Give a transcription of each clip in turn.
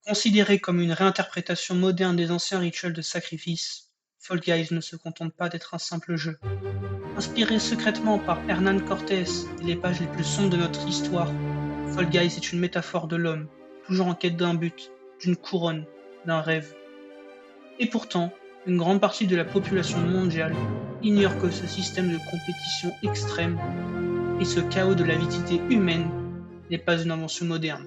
Considéré comme une réinterprétation moderne des anciens rituels de sacrifice, Fall Guys ne se contente pas d'être un simple jeu. Inspiré secrètement par Hernán Cortés et les pages les plus sombres de notre histoire, Fall Guys est une métaphore de l'homme, toujours en quête d'un but, d'une couronne, d'un rêve. Et pourtant, une grande partie de la population mondiale ignore que ce système de compétition extrême et ce chaos de la vitalité humaine n'est pas une invention moderne.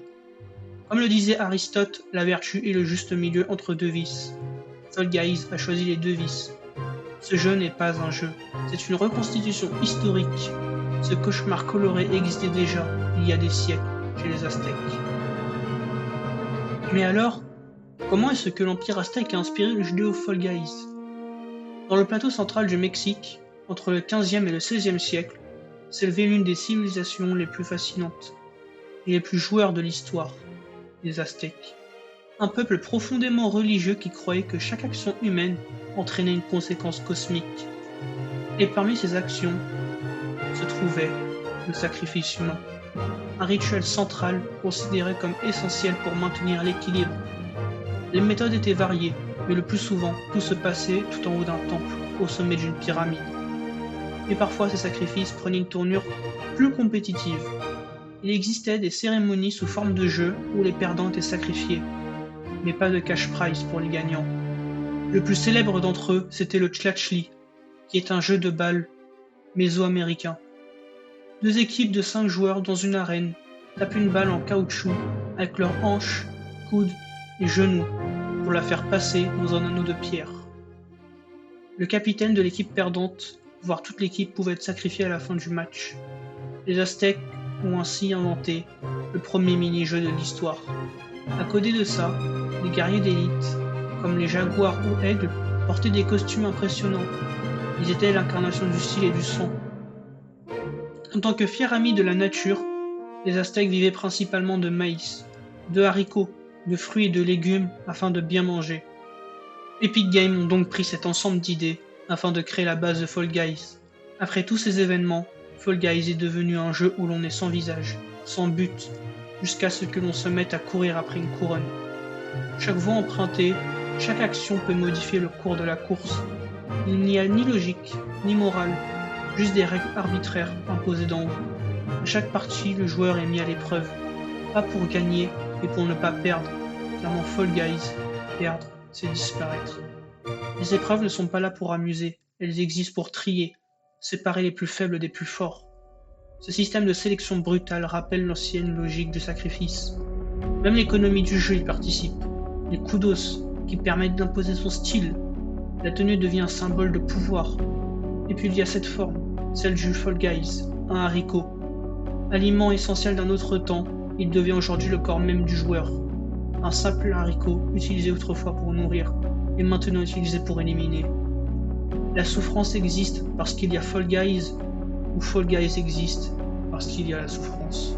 Comme le disait Aristote, la vertu est le juste milieu entre deux vices. Fall Guys a choisi les deux vices. Ce jeu n'est pas un jeu, c'est une reconstitution historique. Ce cauchemar coloré existait déjà, il y a des siècles, chez les Aztèques. Mais alors, comment est-ce que l'Empire aztèque a inspiré le jeu vidéo Fall Guys? Dans le plateau central du Mexique, entre le XVe et le XVIe siècle, s'élevait l'une des civilisations les plus fascinantes et les plus joueurs de l'histoire, les Aztèques. Un peuple profondément religieux qui croyait que chaque action humaine entraînait une conséquence cosmique. Et parmi ces actions se trouvait le sacrifice humain, un rituel central considéré comme essentiel pour maintenir l'équilibre. Les méthodes étaient variées, mais le plus souvent, tout se passait tout en haut d'un temple, au sommet d'une pyramide. Et parfois ces sacrifices prenaient une tournure plus compétitive. Il existait des cérémonies sous forme de jeu où les perdants étaient sacrifiés, mais pas de cash prize pour les gagnants. Le plus célèbre d'entre eux, c'était le Tlachtli, qui est un jeu de balles mésoaméricain. Deux équipes de 5 joueurs dans une arène tapent une balle en caoutchouc avec leurs hanches, coudes et genoux pour la faire passer dans un anneau de pierre. Le capitaine de l'équipe perdante, voire toute l'équipe, pouvait être sacrifié à la fin du match. Les Aztèques ont ainsi inventé le premier mini-jeu de l'histoire. À côté de ça, les guerriers d'élite, comme les jaguars ou aigles, portaient des costumes impressionnants. Ils étaient l'incarnation du style et du sang. En tant que fiers amis de la nature, les Aztèques vivaient principalement de maïs, de haricots, de fruits et de légumes afin de bien manger. Epic Games ont donc pris cet ensemble d'idées afin de créer la base de Fall Guys. Après tous ces événements, Fall Guys est devenu un jeu où l'on est sans visage, sans but, jusqu'à ce que l'on se mette à courir après une couronne. Chaque voie empruntée, chaque action peut modifier le cours de la course. Il n'y a ni logique, ni morale, juste des règles arbitraires imposées d'en haut. À chaque partie, le joueur est mis à l'épreuve, pas pour gagner, mais pour ne pas perdre, car dans Fall Guys, perdre, c'est disparaître. Les épreuves ne sont pas là pour amuser, elles existent pour trier, séparer les plus faibles des plus forts. Ce système de sélection brutale rappelle l'ancienne logique du sacrifice. Même l'économie du jeu y participe. Les kudos, qui permettent d'imposer son style. La tenue devient un symbole de pouvoir. Et puis il y a cette forme, celle du Fall Guys, un haricot. Aliment essentiel d'un autre temps, il devient aujourd'hui le corps même du joueur. Un simple haricot utilisé autrefois pour nourrir, et maintenant utilisé pour éliminer. La souffrance existe parce qu'il y a Fall Guys, ou Fall Guys existe parce qu'il y a la souffrance.